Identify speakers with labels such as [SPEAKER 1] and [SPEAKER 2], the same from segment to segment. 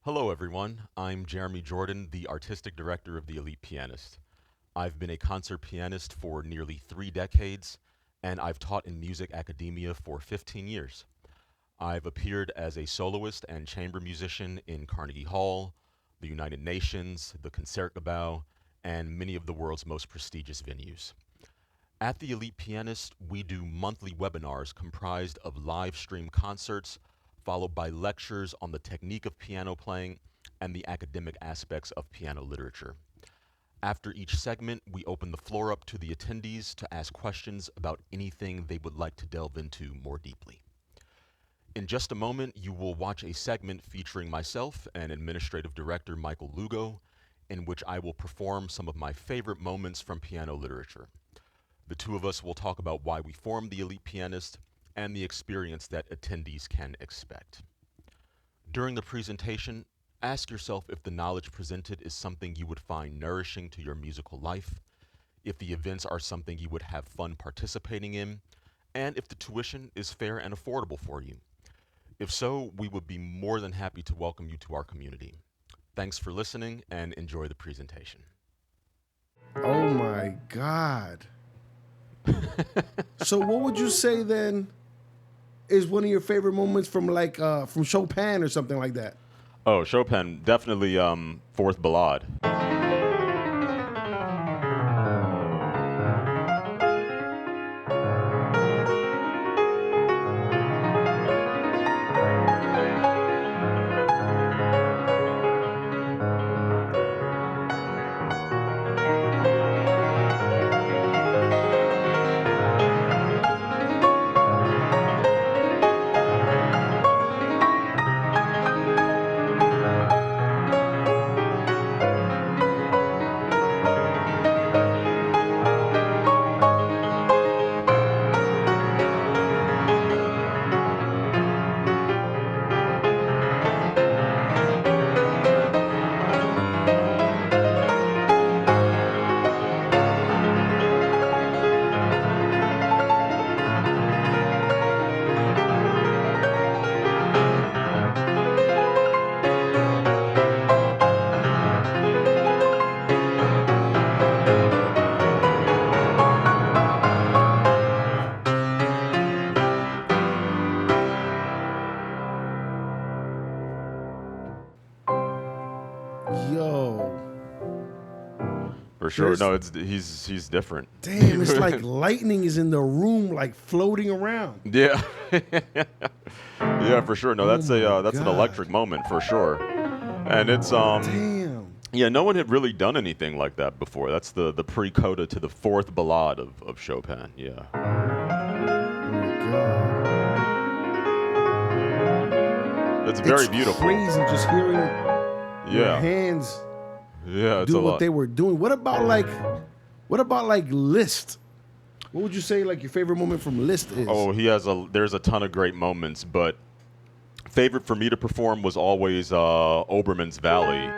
[SPEAKER 1] Hello, everyone. I'm Jeremy Jordan, the Artistic Director of the Elite Pianist. I've been a concert pianist for nearly 3 decades, and I've taught in music academia for 15 years. I've appeared as a soloist and chamber musician in Carnegie Hall, the United Nations, the Concertgebouw, and many of the world's most prestigious venues. At the Elite Pianist, we do monthly webinars comprised of live stream concerts, followed by lectures on the technique of piano playing and the academic aspects of piano literature. After each segment, we open the floor up to the attendees to ask questions about anything they would like to delve into more deeply. In just a moment, you will watch a segment featuring myself and Administrative Director Michael Lugo, in which I will perform some of my favorite moments from piano literature. The two of us will talk about why we formed the Elite Pianist and the experience that attendees can expect. During the presentation, ask yourself if the knowledge presented is something you would find nourishing to your musical life, if the events are something you would have fun participating in, and if the tuition is fair and affordable for you. If so, we would be more than happy to welcome you to our community. Thanks for listening and enjoy the presentation.
[SPEAKER 2] Oh my God. So what would you say then is one of your favorite moments from from Chopin or something like that?
[SPEAKER 1] Oh, Chopin, definitely Fourth Ballade.
[SPEAKER 2] Yo,
[SPEAKER 1] For sure.
[SPEAKER 2] there's
[SPEAKER 1] No, he's different.
[SPEAKER 2] damn, it's like lightning is in the room, like floating around.
[SPEAKER 1] Yeah. Yeah, for sure. No,
[SPEAKER 2] Oh my
[SPEAKER 1] that's an electric
[SPEAKER 2] God.
[SPEAKER 1] moment for sure. And it's
[SPEAKER 2] Damn.
[SPEAKER 1] yeah, no one had really done anything like that before. That's the pre-coda to the fourth ballade of Chopin. Yeah.
[SPEAKER 2] Oh my God.
[SPEAKER 1] It's very
[SPEAKER 2] It's
[SPEAKER 1] beautiful.
[SPEAKER 2] crazy just hearing your
[SPEAKER 1] Yeah.
[SPEAKER 2] hands
[SPEAKER 1] Yeah, it's
[SPEAKER 2] do
[SPEAKER 1] a
[SPEAKER 2] what
[SPEAKER 1] lot.
[SPEAKER 2] they were doing. What about like Liszt? What would you say like your favorite moment from Liszt is?
[SPEAKER 1] Oh, there's a ton of great moments, but favorite for me to perform was always Obermann's Valley.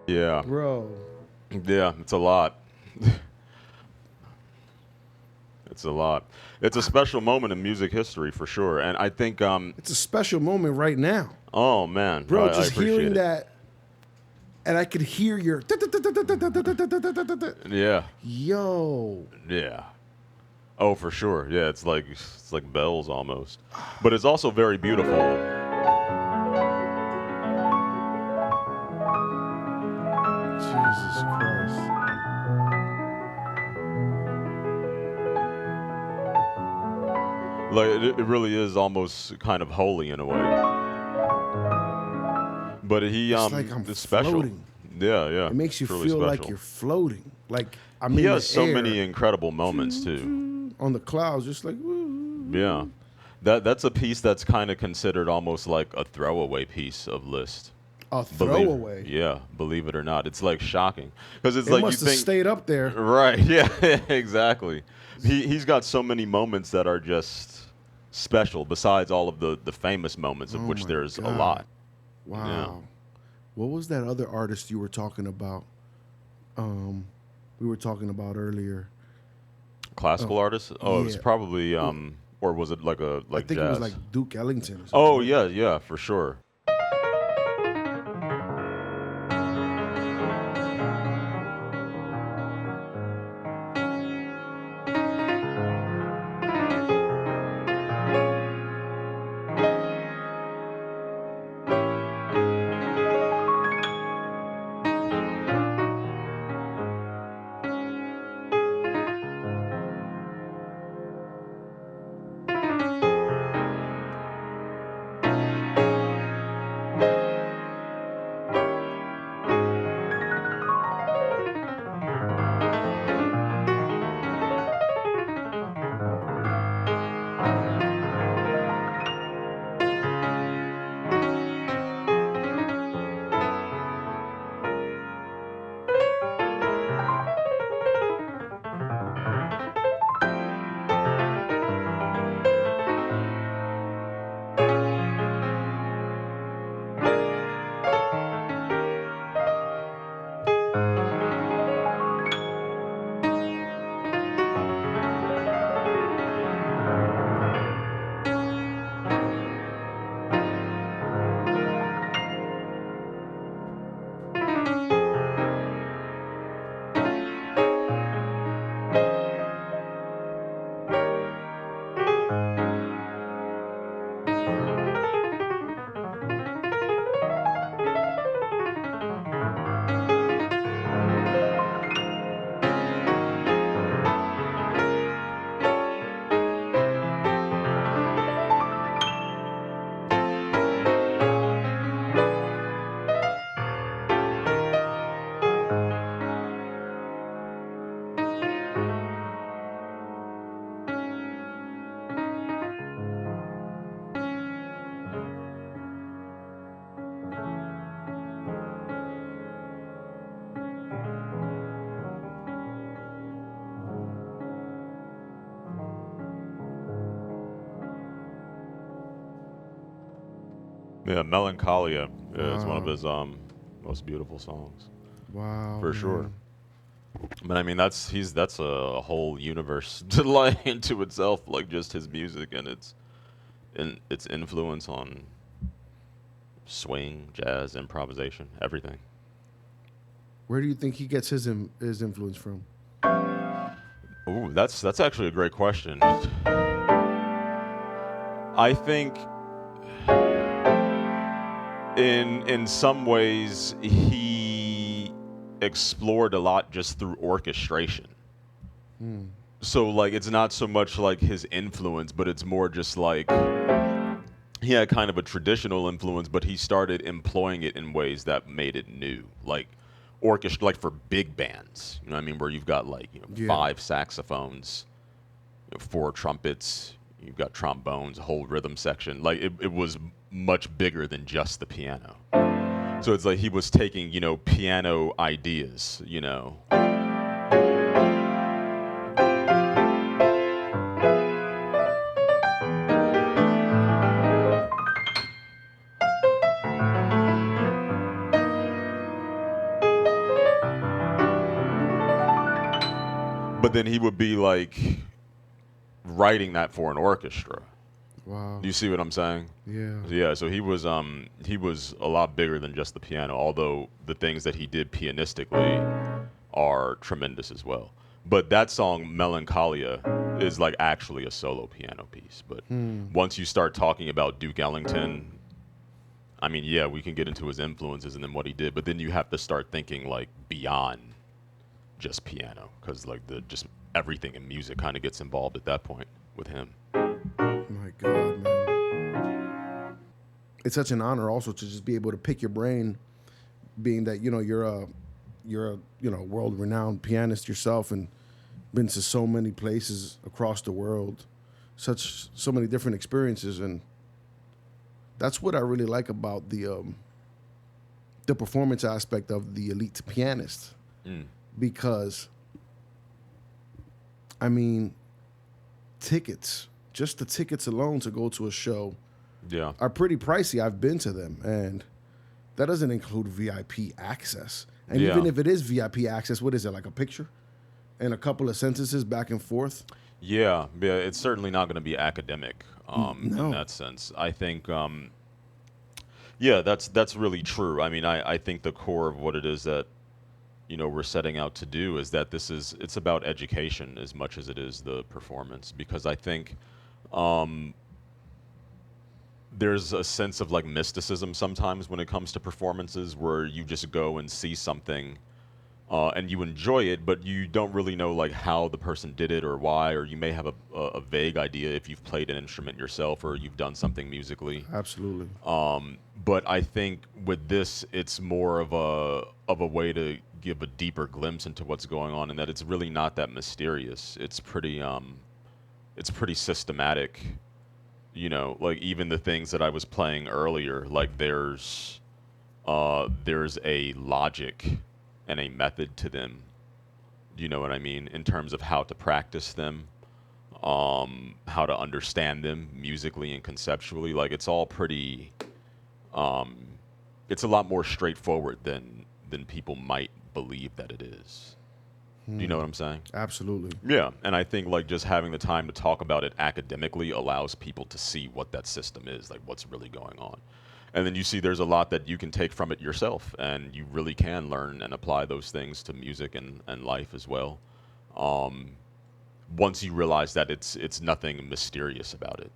[SPEAKER 1] Yeah,
[SPEAKER 2] Bro,
[SPEAKER 1] yeah, it's a lot. It's a lot. It's a special moment in music history for sure, and I think,
[SPEAKER 2] it's a special moment right now.
[SPEAKER 1] oh man,
[SPEAKER 2] Bro,
[SPEAKER 1] I
[SPEAKER 2] just
[SPEAKER 1] appreciate
[SPEAKER 2] hearing
[SPEAKER 1] it.
[SPEAKER 2] that, and I could hear your.
[SPEAKER 1] Yeah,
[SPEAKER 2] Yo.
[SPEAKER 1] yeah. Oh, for sure. Yeah, it's like bells almost, but it's also very beautiful.
[SPEAKER 2] Jesus Christ.
[SPEAKER 1] Like it really is almost kind of holy in a way. But he
[SPEAKER 2] It's like I'm
[SPEAKER 1] is special.
[SPEAKER 2] floating.
[SPEAKER 1] Yeah, yeah.
[SPEAKER 2] It makes you
[SPEAKER 1] Truly
[SPEAKER 2] feel like
[SPEAKER 1] special.
[SPEAKER 2] you're floating. Like I'm
[SPEAKER 1] He
[SPEAKER 2] in
[SPEAKER 1] has
[SPEAKER 2] the
[SPEAKER 1] so many
[SPEAKER 2] air
[SPEAKER 1] incredible moments too.
[SPEAKER 2] on the clouds, just like.
[SPEAKER 1] Yeah. That's a piece that's kind of considered almost like a throwaway piece of Liszt.
[SPEAKER 2] A
[SPEAKER 1] Believe
[SPEAKER 2] throwaway.
[SPEAKER 1] Yeah, believe it or not. It's like shocking because it's
[SPEAKER 2] It
[SPEAKER 1] like you
[SPEAKER 2] must have
[SPEAKER 1] think
[SPEAKER 2] stayed up there.
[SPEAKER 1] right. Yeah, exactly. He's got so many moments that are just special besides all of the famous moments of
[SPEAKER 2] Oh
[SPEAKER 1] which
[SPEAKER 2] my
[SPEAKER 1] there's a
[SPEAKER 2] God.
[SPEAKER 1] lot. Yeah.
[SPEAKER 2] Wow. What was that other artist you were talking about? Um, we were talking about earlier.
[SPEAKER 1] Classical artists? Oh, it was
[SPEAKER 2] Yeah.
[SPEAKER 1] probably
[SPEAKER 2] Well,
[SPEAKER 1] or was it like a
[SPEAKER 2] I
[SPEAKER 1] like
[SPEAKER 2] think it was like
[SPEAKER 1] jazz?
[SPEAKER 2] Duke Ellington or something,
[SPEAKER 1] Oh
[SPEAKER 2] right?
[SPEAKER 1] yeah, yeah, for sure. Yeah, Melancholia is one of
[SPEAKER 2] Wow.
[SPEAKER 1] his most beautiful songs
[SPEAKER 2] Wow,
[SPEAKER 1] for sure.
[SPEAKER 2] man.
[SPEAKER 1] But I mean, that's a whole universe to lie into itself, like just his music and its influence on swing, jazz, improvisation, everything.
[SPEAKER 2] Where do you think he gets his influence from?
[SPEAKER 1] Ooh, that's actually a great question. I think in some ways he explored a lot just through orchestration.
[SPEAKER 2] Hmm.
[SPEAKER 1] So like it's not so much like his influence, but it's more just like he had kind of a traditional influence, but he started employing it in ways that made it new, like orchestra, like for big bands. You know what I mean? Where you've got like
[SPEAKER 2] Yeah.
[SPEAKER 1] five saxophones, four trumpets, you've got trombones, a whole rhythm section. Like it was much bigger than just the piano. So it's like he was taking piano ideas, but then he would be like writing that for an orchestra.
[SPEAKER 2] Wow.
[SPEAKER 1] Do you see what I'm saying?
[SPEAKER 2] Yeah.
[SPEAKER 1] Yeah, so he was a lot bigger than just the piano, although the things that he did pianistically are tremendous as well. But that song Melancholia is like actually a solo piano piece. But
[SPEAKER 2] Hmm.
[SPEAKER 1] once you start talking about Duke Ellington, I mean, yeah, we can get into his influences and then what he did, but then you have to start thinking like beyond just piano because like the just everything in music kind of gets involved at that point with him.
[SPEAKER 2] My God, man. It's such an honor also to just be able to pick your brain, being that you're a world renowned pianist yourself and been to so many places across the world, so many different experiences, and that's what I really like about the performance aspect of the elite pianist
[SPEAKER 1] Mm.
[SPEAKER 2] because I mean tickets, just the tickets alone to go to a show
[SPEAKER 1] Yeah.
[SPEAKER 2] are pretty pricey. I've been to them, and that doesn't include VIP access. And even
[SPEAKER 1] Yeah.
[SPEAKER 2] if it is VIP access, what is it, like a picture and a couple of sentences back and forth?
[SPEAKER 1] Yeah, yeah, it's certainly not going to be academic in
[SPEAKER 2] No,
[SPEAKER 1] that sense. I think, yeah, that's really true. I mean, I think the core of what it is that we're setting out to do is that it's about education as much as it is the performance because I think there's a sense of like mysticism sometimes when it comes to performances where you just go and see something and you enjoy it, but you don't really know like how the person did it or why, or you may have a vague idea if you've played an instrument yourself or you've done something musically.
[SPEAKER 2] absolutely.
[SPEAKER 1] But I think with this, it's more of a way to give a deeper glimpse into what's going on, and that it's really not that mysterious. It's pretty systematic. Like even the things that I was playing earlier, like there's a logic and a method to them. Do you know what I mean? In terms of how to practice them, how to understand them musically and conceptually. Like it's all pretty. Um, it's a lot more straightforward than people might believe that it is. Do you know
[SPEAKER 2] Hmm.
[SPEAKER 1] what I'm saying?
[SPEAKER 2] Absolutely.
[SPEAKER 1] Yeah, and I think like just having the time to talk about it academically allows people to see what that system is, like what's really going on. And then you see there's a lot that you can take from it yourself, and you really can learn and apply those things to music and life as well. Um, Once you realize that it's nothing mysterious about it,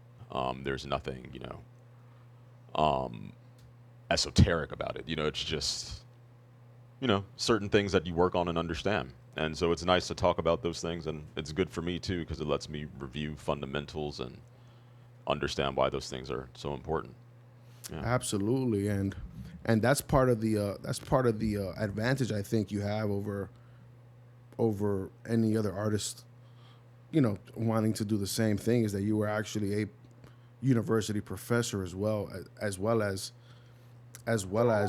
[SPEAKER 1] there's nothing um, esoteric about it. It's just certain things that you work on and understand. And so it's nice to talk about those things, and it's good for me too because it lets me review fundamentals and understand why those things are so important. Yeah.
[SPEAKER 2] Absolutely, and that's part of the advantage I think you have over any other artist. Wanting to do the same thing is that you were actually a university professor as well as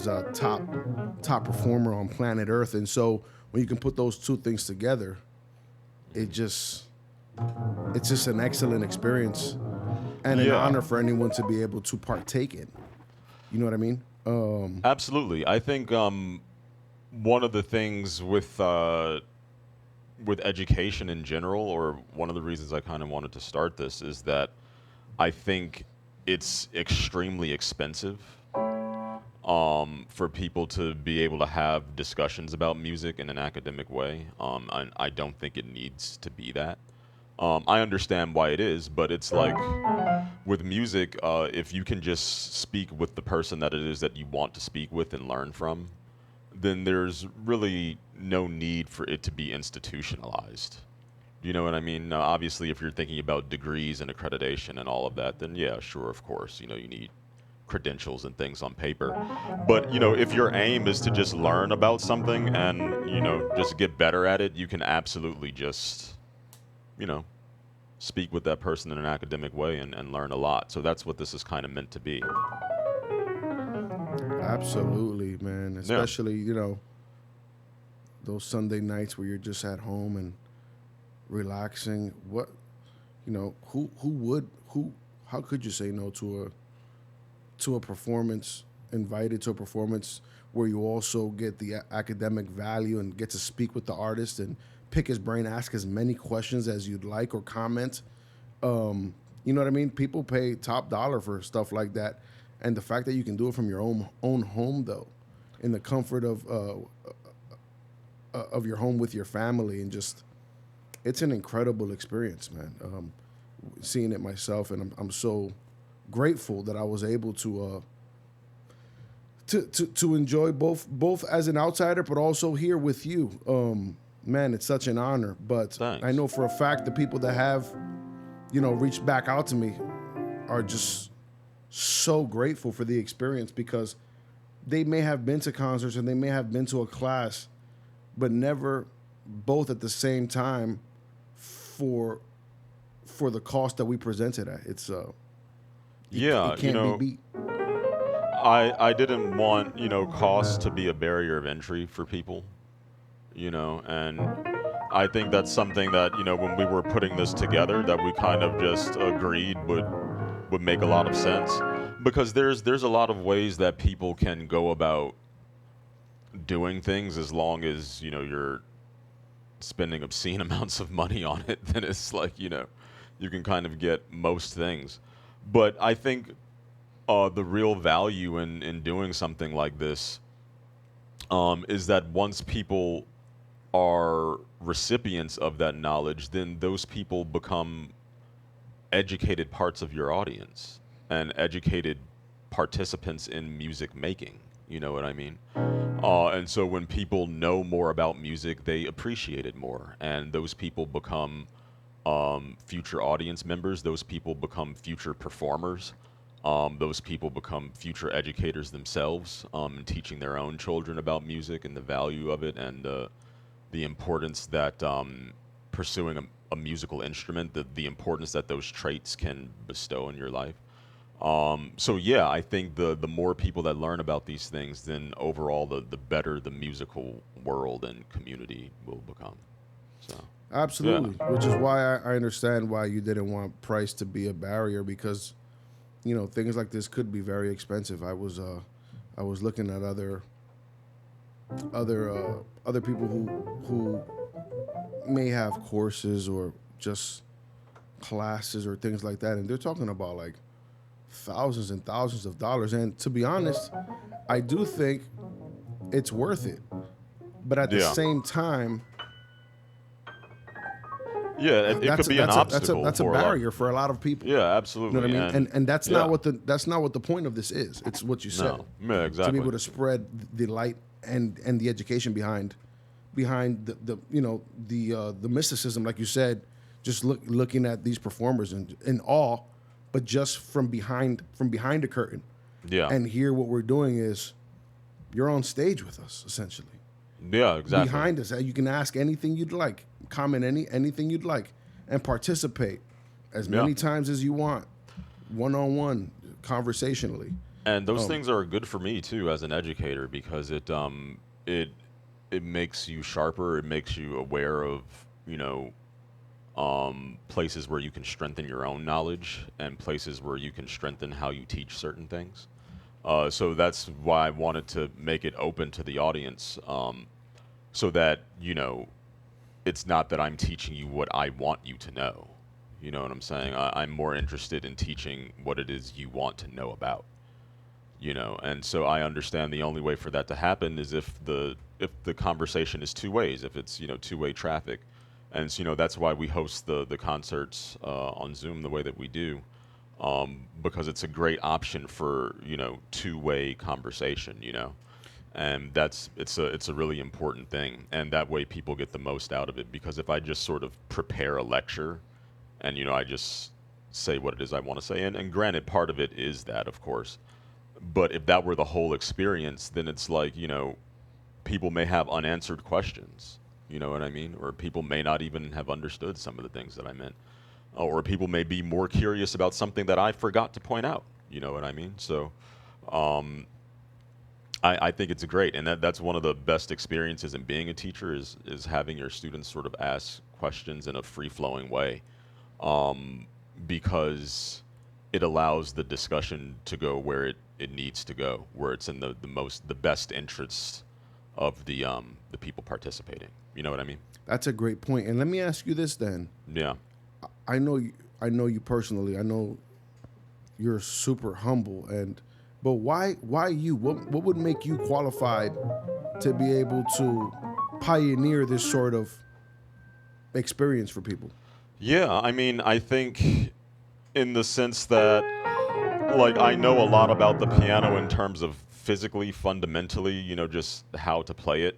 [SPEAKER 2] a top performer on planet Earth. And so when you can put those two things together, it just it's just an excellent experience and an
[SPEAKER 1] Yeah,
[SPEAKER 2] honor for anyone to be able to partake in. You know what I mean?
[SPEAKER 1] absolutely. I think one of the things with education in general, or one of the reasons I kind of wanted to start this, is that I think it's extremely expensive for people to be able to have discussions about music in an academic way. I don't think it needs to be that. I understand why it is, but it's like with music, if you can just speak with the person that it is that you want to speak with and learn from, then there's really no need for it to be institutionalized. You know what I mean? Now, obviously, if you're thinking about degrees and accreditation and all of that, then yeah, sure, of course, you need credentials and things on paper. But, if your aim is to just learn about something and, just get better at it, you can absolutely just, you know, speak with that person in an academic way and learn a lot. So that's what this is kind of meant to be.
[SPEAKER 2] Absolutely, man.
[SPEAKER 1] Yeah.
[SPEAKER 2] Especially, those Sunday nights where you're just at home and relaxing. Who how could you say no to a performance, invited to a performance where you also get the academic value and get to speak with the artist and pick his brain, ask as many questions as you'd like or comment. You know what I mean? People pay top dollar for stuff like that, and the fact that you can do it from your own home, though, in the comfort of your home with your family, and just it's an incredible experience, man. Seeing it myself, and I'm so grateful that I was able to enjoy both as an outsider, but also here with you. Man, it's such an honor. But I
[SPEAKER 1] Thanks.
[SPEAKER 2] know for a fact the people that have reached back out to me are just so grateful for the experience because they may have been to concerts and they may have been to a class, but never both at the same time for the cost that we presented at. It
[SPEAKER 1] Yeah,
[SPEAKER 2] can't be beat.
[SPEAKER 1] I didn't want, cost to be a barrier of entry for people, and I think that's something that, when we were putting this together that we kind of just agreed would make a lot of sense because there's a lot of ways that people can go about doing things as long as, you're spending obscene amounts of money on it, then it's like, you can kind of get most things. But I think the real value in doing something like this is that once people are recipients of that knowledge, then those people become educated parts of your audience and educated participants in music making. You know what I mean? And so when people know more about music, they appreciate it more, and those people become future audience members. Those people become future performers. Those people become future educators themselves, and teaching their own children about music and the value of it, and the importance that pursuing a musical instrument, the importance that those traits can bestow in your life. So yeah, I think the more people that learn about these things, then overall the better the musical world and community will become. So yeah,
[SPEAKER 2] Absolutely, which is why I understand why you didn't want price to be a barrier because things like this could be very expensive. I was looking at other people who may have courses or just classes or things like that, and they're talking about like thousands and thousands of dollars. And to be honest, I do think it's worth it, but at the
[SPEAKER 1] yeah,
[SPEAKER 2] same time,
[SPEAKER 1] yeah. It could be an obstacle
[SPEAKER 2] that's a
[SPEAKER 1] for a lot.
[SPEAKER 2] barrier for a lot of people.
[SPEAKER 1] Yeah,
[SPEAKER 2] You know what
[SPEAKER 1] absolutely,
[SPEAKER 2] I mean?
[SPEAKER 1] and
[SPEAKER 2] And
[SPEAKER 1] yeah,
[SPEAKER 2] that's not what the point of this is. It's what you said.
[SPEAKER 1] no, yeah,
[SPEAKER 2] To be
[SPEAKER 1] exactly.
[SPEAKER 2] able to spread the light and the education behind the mysticism, like you said, just looking at these performers in awe, but just from behind the curtain,
[SPEAKER 1] Yeah,
[SPEAKER 2] and here what we're doing is you're on stage with us essentially
[SPEAKER 1] yeah, exactly.
[SPEAKER 2] behind us. You can ask anything you'd like, comment anything you'd like, and participate as
[SPEAKER 1] Yeah.
[SPEAKER 2] many times as you want, one on one, conversationally.
[SPEAKER 1] And those things are good for me too as an educator because it it makes you sharper. It makes you aware of places where you can strengthen your own knowledge and places where you can strengthen how you teach certain things. So that's why I wanted to make it open to the audience, so that it's not that I'm teaching you what I want you to know. You know what I'm saying? I'm more interested in teaching what it is you want to know about. And so I understand the only way for that to happen is if the conversation is two ways, if it's two-way traffic. And so, that's why we host the concerts on Zoom the way that we do, because it's a great option for two-way conversation. And it's a really important thing, and that way people get the most out of it. Because if I just sort of prepare a lecture, and I just say what it is I want to say, and granted, part of it is that, of course, but if that were the whole experience, then it's like, people may have unanswered questions. You know what I mean? Or people may not even have understood some of the things that I meant. Or people may be more curious about something that I forgot to point out. You know what I mean? So um, I think it's great. And that's one of the best experiences in being a teacher is having your students sort of ask questions in a free flowing way, um, because it allows the discussion to go where it needs to go, where it's in the best interests of the people participating. You know what I mean?
[SPEAKER 2] That's a great point. And let me ask you this then.
[SPEAKER 1] Yeah.
[SPEAKER 2] I know you, I know you personally. I know you're super humble, but why you? What would make you qualified to be able to pioneer this sort of experience for people?
[SPEAKER 1] Yeah, I mean, I think in the sense that, like, I know a lot about the piano in terms of physically, fundamentally, just how to play it.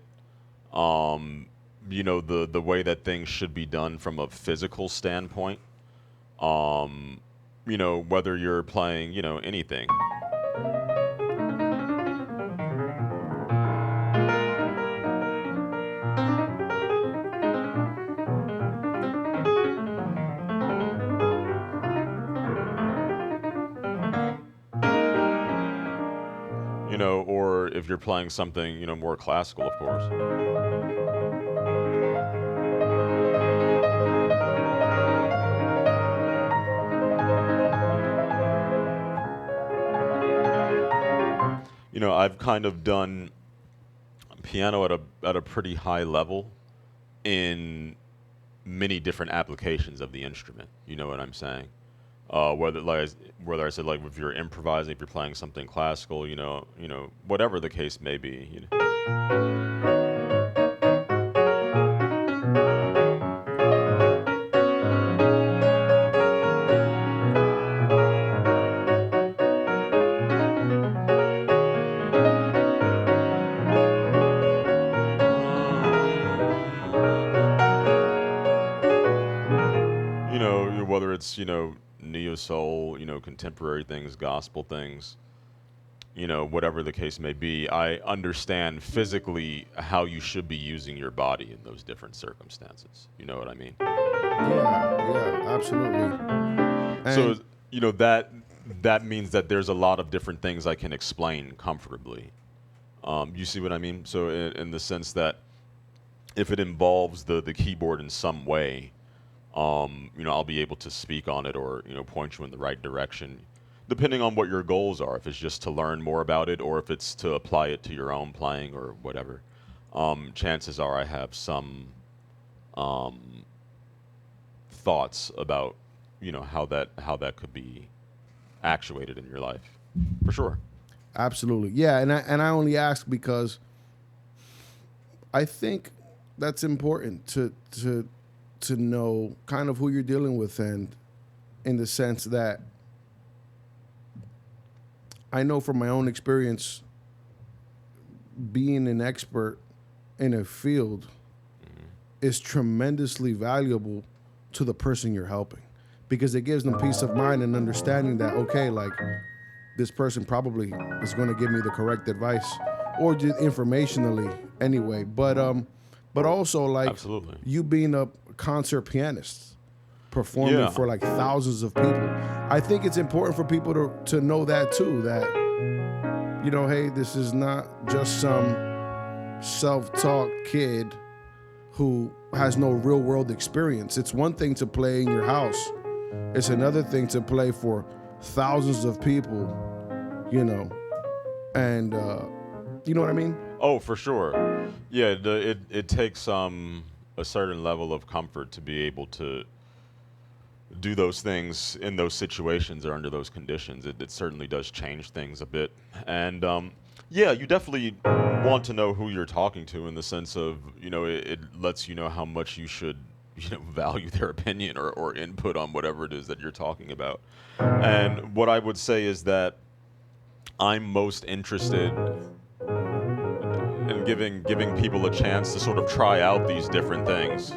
[SPEAKER 1] Um, the way that things should be done from a physical standpoint. Um, whether you're playing, anything. Or if you're playing something, more classical, of course. I've kind of done piano at a pretty high level in many different applications of the instrument. You know what I'm saying? Whether I said, like, if you're improvising, if you're playing something classical, whatever the case may be. Whether it's neo soul, contemporary things, gospel things, whatever the case may be. I understand physically how you should be using your body in those different circumstances. You know what I mean?
[SPEAKER 2] Yeah, yeah, absolutely.
[SPEAKER 1] So
[SPEAKER 2] And
[SPEAKER 1] that means that there's a lot of different things I can explain comfortably. You see what I mean? So in the sense that if it involves the keyboard in some way, I'll be able to speak on it, or point you in the right direction, depending on what your goals are. If it's just to learn more about it, or if it's to apply it to your own playing or whatever. Chances are I have some um, thoughts about how that could be actuated in your life, for sure.
[SPEAKER 2] absolutely, yeah. And I only ask because I think that's important to know kind of who you're dealing with, and in the sense that I know from my own experience, being an expert in a field is tremendously valuable to the person you're helping, because it gives them peace of mind and understanding that, okay, like, this person probably is going to give me the correct advice, or just informationally anyway. But also, like,
[SPEAKER 1] Absolutely.
[SPEAKER 2] you being a concert pianist performing
[SPEAKER 1] Yeah.
[SPEAKER 2] for like thousands of people, I think it's important for people to know that too, that, hey, this is not just some self-taught kid who has no real world experience. It's one thing to play in your house, it's another thing to play for thousands of people, you know, and you know what I mean?
[SPEAKER 1] Oh, for sure. Yeah, it takes a certain level of comfort to be able to do those things in those situations or under those conditions, it certainly does change things a bit. And yeah, you definitely want to know who you're talking to in the sense of, it lets you know how much you should, value their opinion or input on whatever it is that you're talking about. And what I would say is that I'm most interested in giving people a chance to sort of try out these different things.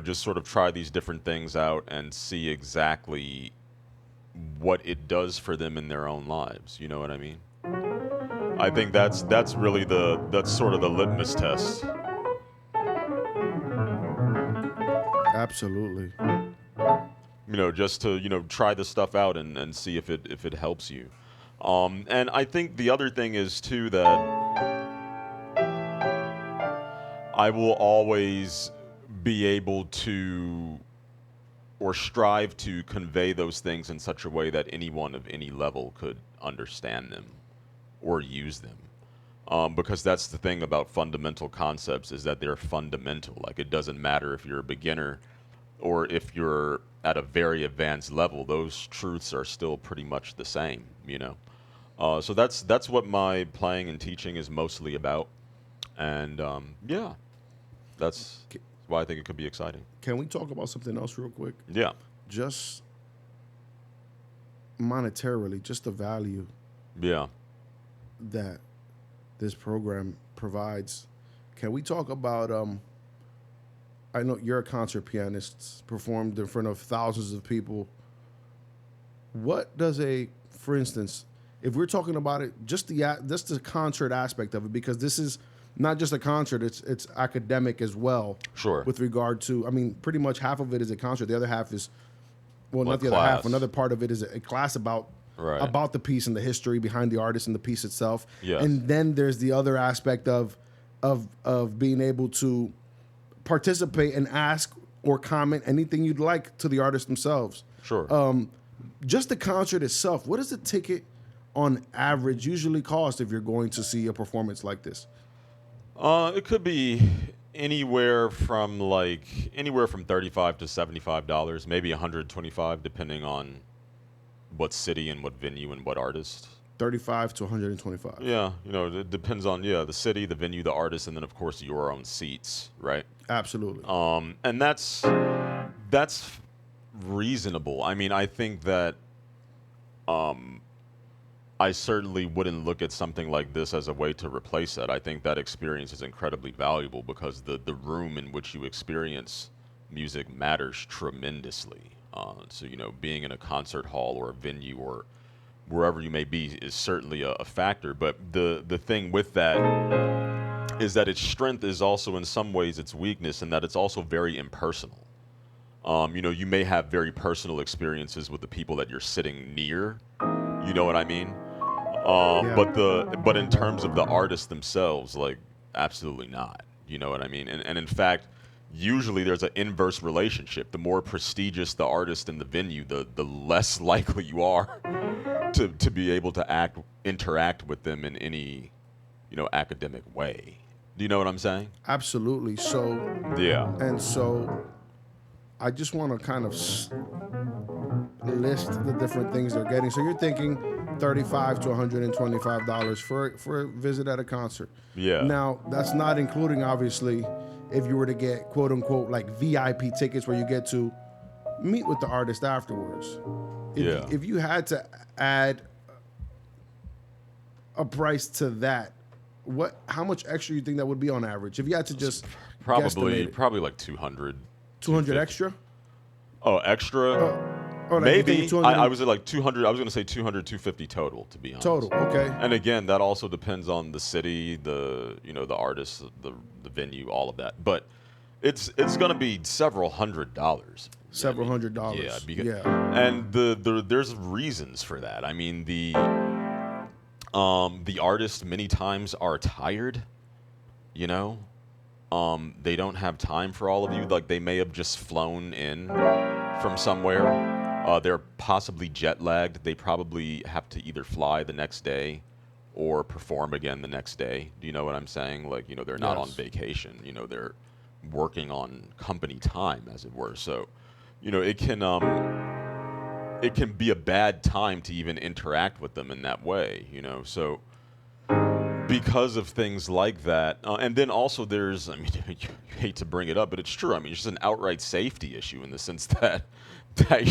[SPEAKER 1] Just sort of try these different things out and see exactly what it does for them in their own lives. You know what I mean? I think that's really that's sort of the litmus test.
[SPEAKER 2] Absolutely.
[SPEAKER 1] Just to try this stuff out and see if it helps you. And I think the other thing is too that I will always be able to or strive to convey those things in such a way that anyone of any level could understand them or use them. Because that's the thing about fundamental concepts is that they're fundamental. Like it doesn't matter if you're a beginner or if you're at a very advanced level, those truths are still pretty much the same. So that's what my playing and teaching is mostly about, and yeah, that's
[SPEAKER 2] C-
[SPEAKER 1] why I think it could be exciting.
[SPEAKER 2] Can we talk about something else real quick?
[SPEAKER 1] Yeah,
[SPEAKER 2] Just monetarily, just the value
[SPEAKER 1] yeah,
[SPEAKER 2] that this program provides. Can we talk about I know you're a concert pianist, performed in front of thousands of people. What does for instance, if we're talking about it, just the concert aspect of it, because this is not just a concert; it's academic as well.
[SPEAKER 1] sure.
[SPEAKER 2] With regard to, I mean, pretty much half of it is a concert. The other half is, well,
[SPEAKER 1] Like
[SPEAKER 2] not the other half.
[SPEAKER 1] class,
[SPEAKER 2] Another part of it is a class
[SPEAKER 1] right?
[SPEAKER 2] about the piece and the history behind the artist and the piece itself.
[SPEAKER 1] Yes,
[SPEAKER 2] And then there's the other aspect of being able to participate and ask or comment anything you'd like to the artist themselves.
[SPEAKER 1] sure.
[SPEAKER 2] Just the concert itself, what does a ticket on average usually cost if you're going to see a performance like this?
[SPEAKER 1] It could be anywhere from $35 to $75, maybe 125, depending on what city and what venue and what artist.
[SPEAKER 2] 35 to 125.
[SPEAKER 1] Yeah, it depends on the city, the venue, the artist, and then of course your own seats, right?
[SPEAKER 2] Absolutely.
[SPEAKER 1] And that's reasonable. I mean, I think that um, I certainly wouldn't look at something like this as a way to replace that. I think that experience is incredibly valuable because the room in which you experience music matters tremendously. So being in a concert hall or a venue or wherever you may be is certainly a factor. But the thing with that is that its strength is also in some ways its weakness, and that it's also very impersonal. You may have very personal experiences with the people that you're sitting near. You know what I mean?
[SPEAKER 2] Yeah.
[SPEAKER 1] But in terms of the artists themselves, like absolutely not. You know what I mean? And in fact, usually there's an inverse relationship. The more prestigious the artist in the venue, the less likely you are to be able to interact with them in any academic way. Do you know what I'm saying?
[SPEAKER 2] Absolutely.
[SPEAKER 1] Yeah.
[SPEAKER 2] So I just want to kind of list the different things they're getting. So you're thinking 35 to $125 for a visit at a concert.
[SPEAKER 1] Yeah.
[SPEAKER 2] Now, that's not including obviously if you were to get quote unquote like VIP tickets where you get to meet with the artist afterwards.
[SPEAKER 1] Yeah.
[SPEAKER 2] If you had to add a price to that, how much extra you think that would be on average? If you had to just
[SPEAKER 1] Probably
[SPEAKER 2] guesstimate it?
[SPEAKER 1] probably like 200.
[SPEAKER 2] 200 extra?
[SPEAKER 1] Oh, extra?
[SPEAKER 2] Or like you think
[SPEAKER 1] Maybe.
[SPEAKER 2] 200
[SPEAKER 1] I was at like 200. I was going to say 200, 250 total, to be honest.
[SPEAKER 2] total. Okay.
[SPEAKER 1] And again, that also depends on the city, the artist, the venue, all of that. But it's going to be several $100s.
[SPEAKER 2] Several $100s.
[SPEAKER 1] Yeah,
[SPEAKER 2] Yeah.
[SPEAKER 1] and there's reasons for that. I mean, the artists many times are tired, you know. They don't have time for all of you. Like they may have just flown in from somewhere. They're possibly jet lagged. They probably have to either fly the next day or perform again the next day. Do you know what I'm saying? Like, they're not on
[SPEAKER 2] Yes.
[SPEAKER 1] vacation. They're working on company time, as it were. So, it can be a bad time to even interact with them in that way. So because of things like that, and then also there's, I mean, you hate to bring it up, but it's true. I mean, it's just an outright safety issue in the sense that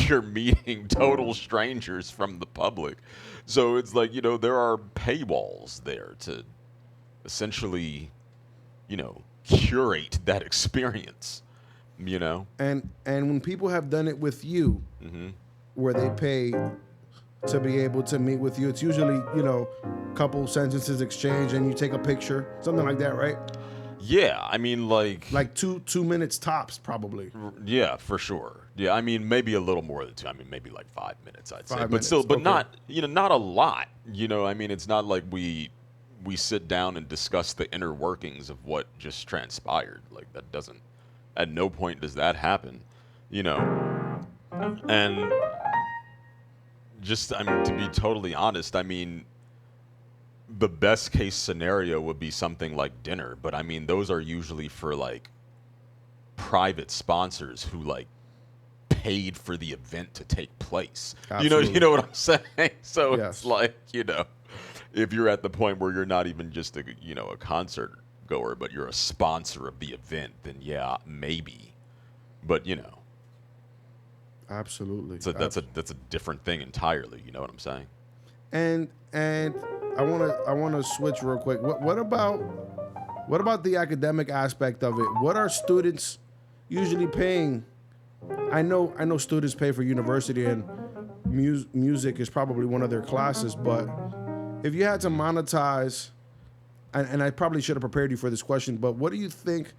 [SPEAKER 1] you're meeting total strangers from the public. So it's like, there are paywalls there to essentially, curate that experience. You know.
[SPEAKER 2] And when people have done it with you,
[SPEAKER 1] Hmm.
[SPEAKER 2] where they pay to be able to meet with you, it's usually couple sentences exchange and you take a picture, something like that, right?
[SPEAKER 1] Yeah, I mean,
[SPEAKER 2] Like 2 minutes tops, probably
[SPEAKER 1] yeah, for sure. Yeah, I mean, maybe a little more than two. I mean, maybe like 5 minutes, I'd say.
[SPEAKER 2] five
[SPEAKER 1] But still,
[SPEAKER 2] minutes.
[SPEAKER 1] but
[SPEAKER 2] Okay,
[SPEAKER 1] not, not a lot. I mean, it's not like we sit down and discuss the inner workings of what just transpired. Like that doesn't. At no point does that happen. You know, and just, I mean, to be totally honest, I mean, the best case scenario would be something like dinner. But I mean, those are usually for like private sponsors who like paid for the event to take place. You
[SPEAKER 2] absolutely.
[SPEAKER 1] know what I'm saying? So it's
[SPEAKER 2] Yes,
[SPEAKER 1] like, if you're at the point where you're not even just a concert goer, but you're a sponsor of the event, then yeah, maybe. But
[SPEAKER 2] absolutely.
[SPEAKER 1] that's a different thing entirely. You know what I'm saying?
[SPEAKER 2] And I want to switch real quick. What about the academic aspect of it? What are students usually paying? I know students pay for university, and music is probably one of their classes. But if you had to monetize, and I probably should have prepared you for this question, but what do you think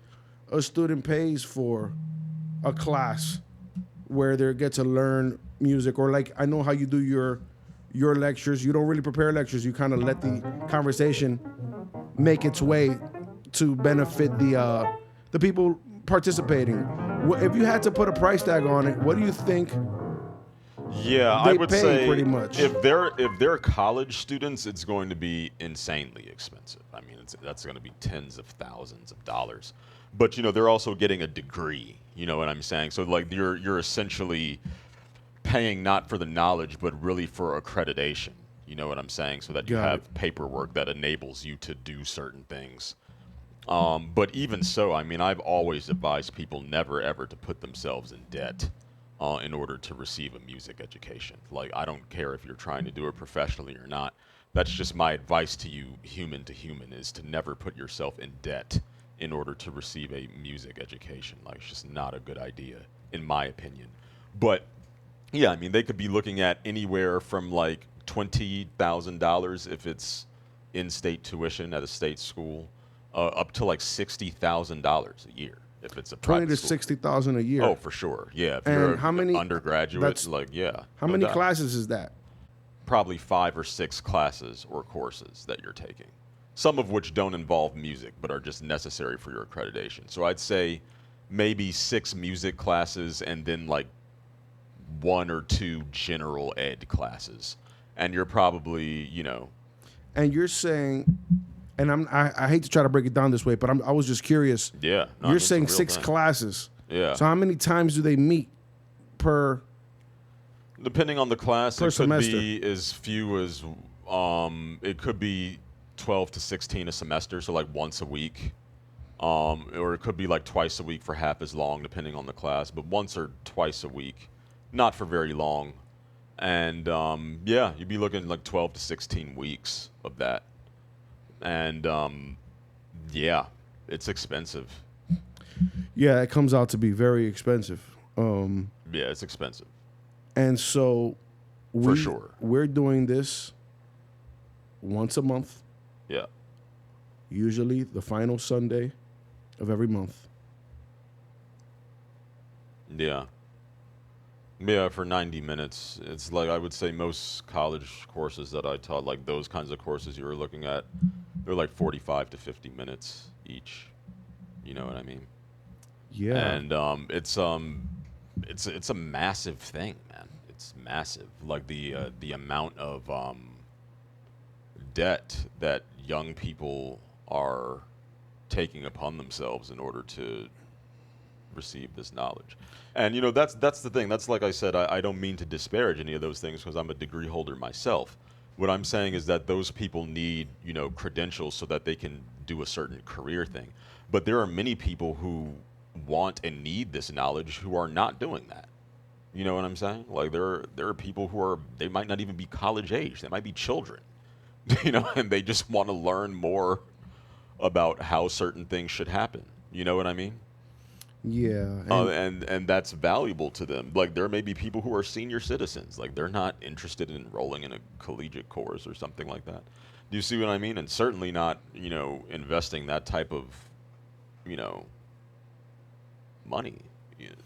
[SPEAKER 2] a student pays for a class where they get to learn music? Or like, I know how you do your lectures. You don't really prepare lectures. You kind of let the conversation make its way to benefit the people participating. If you had to put a price tag on it, what do you think
[SPEAKER 1] Yeah, I
[SPEAKER 2] they
[SPEAKER 1] would
[SPEAKER 2] pay pretty
[SPEAKER 1] say
[SPEAKER 2] much?
[SPEAKER 1] if they're college students, it's going to be insanely expensive. I mean, that's going to be tens of thousands of dollars. But they're also getting a degree. You know what I'm saying? So like you're essentially paying not for the knowledge, but really for accreditation. You know what I'm saying? So that you
[SPEAKER 2] Got it.
[SPEAKER 1] have paperwork that enables you to do certain things. But even so, I mean, I've always advised people never ever to put themselves in debt in order to receive a music education. Like, I don't care if you're trying to do it professionally or not. That's just my advice to you, human to human, is to never put yourself in debt in order to receive a music education. Like, it's just not a good idea, in my opinion. But yeah, I mean, they could be looking at anywhere from like $20,000 if it's in-state tuition at a state school, up to like $60,000 a year if it's a
[SPEAKER 2] 20
[SPEAKER 1] private
[SPEAKER 2] to
[SPEAKER 1] school.
[SPEAKER 2] 60,000 a
[SPEAKER 1] Oh,
[SPEAKER 2] year.
[SPEAKER 1] for sure. Yeah, if you're
[SPEAKER 2] And
[SPEAKER 1] an undergraduate,
[SPEAKER 2] that's
[SPEAKER 1] like, yeah,
[SPEAKER 2] how
[SPEAKER 1] no
[SPEAKER 2] many
[SPEAKER 1] doubt.
[SPEAKER 2] classes is that?
[SPEAKER 1] Probably 5 or 6 classes or courses that you're taking. Some of which don't involve music, but are just necessary for your accreditation. So I'd say maybe 6 music classes and then like 1 or 2 general ed classes. And you're probably,
[SPEAKER 2] And you're saying, and I hate to try to break it down this way, but I was just curious.
[SPEAKER 1] yeah, no, I
[SPEAKER 2] You're
[SPEAKER 1] mean, it's a
[SPEAKER 2] saying
[SPEAKER 1] real
[SPEAKER 2] six
[SPEAKER 1] thing.
[SPEAKER 2] classes.
[SPEAKER 1] Yeah.
[SPEAKER 2] So how many times do they meet per
[SPEAKER 1] Depending on the class,
[SPEAKER 2] per
[SPEAKER 1] it could
[SPEAKER 2] semester?
[SPEAKER 1] be as few as it could be 12 to 16 a semester, so like once a week. Or it could be like twice a week for half as long, depending on the class, but once or twice a week, not for very long. And yeah, you'd be looking like 12 to 16 weeks of that. And yeah, it's expensive.
[SPEAKER 2] Yeah, it comes out to be very expensive.
[SPEAKER 1] Yeah, it's expensive
[SPEAKER 2] And so
[SPEAKER 1] for
[SPEAKER 2] we
[SPEAKER 1] sure.
[SPEAKER 2] we're doing this once a month,
[SPEAKER 1] Yeah.
[SPEAKER 2] usually the final Sunday of every month.
[SPEAKER 1] Yeah. Yeah, for 90 minutes. It's like I would say most college courses that I taught, like those kinds of courses you were looking at, they're like 45 to 50 minutes each. You know what I mean?
[SPEAKER 2] Yeah.
[SPEAKER 1] And it's a massive thing, man. It's massive. Like the amount of debt that young people are taking upon themselves in order to receive this knowledge. And that's the thing. That's, like I said, I don't mean to disparage any of those things because I'm a degree holder myself. What I'm saying is that those people need, credentials so that they can do a certain career thing. But there are many people who want and need this knowledge who are not doing that. You know what I'm saying? Like there are people who are, they might not even be college age. They might be children, and they just want to learn more about how certain things should happen. You know what I mean?
[SPEAKER 2] Yeah,
[SPEAKER 1] And that's valuable to them. Like there may be people who are senior citizens, like they're not interested in enrolling in a collegiate course or something like that. Do you see what I mean? And certainly not, investing that type of, you know, money.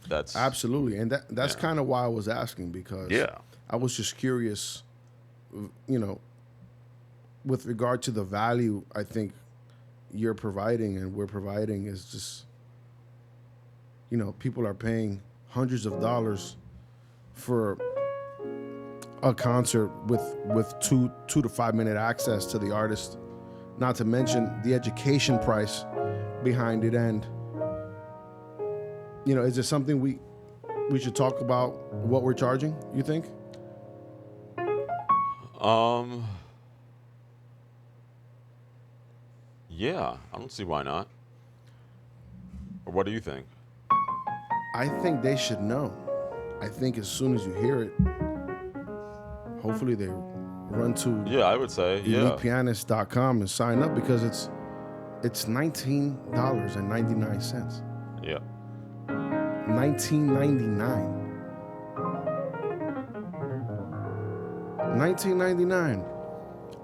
[SPEAKER 1] That's
[SPEAKER 2] absolutely, and that's
[SPEAKER 1] yeah,
[SPEAKER 2] kind of why I was asking, because
[SPEAKER 1] yeah,
[SPEAKER 2] I was just curious, you know, with regard to the value I think you're providing and we're providing is just, people are paying hundreds of dollars for a concert with 2 to 5 minute access to the artist, not to mention the education price behind it. And is there something we should talk about what we're charging, you think?
[SPEAKER 1] um, yeah. I don't see why not. Or what do you think?
[SPEAKER 2] I think they should know. I think as soon as you hear it, hopefully they run to
[SPEAKER 1] Yeah, I would say yeah,
[SPEAKER 2] elitepianist.com and sign up, because it's $19.99.
[SPEAKER 1] yeah.
[SPEAKER 2] $19.99.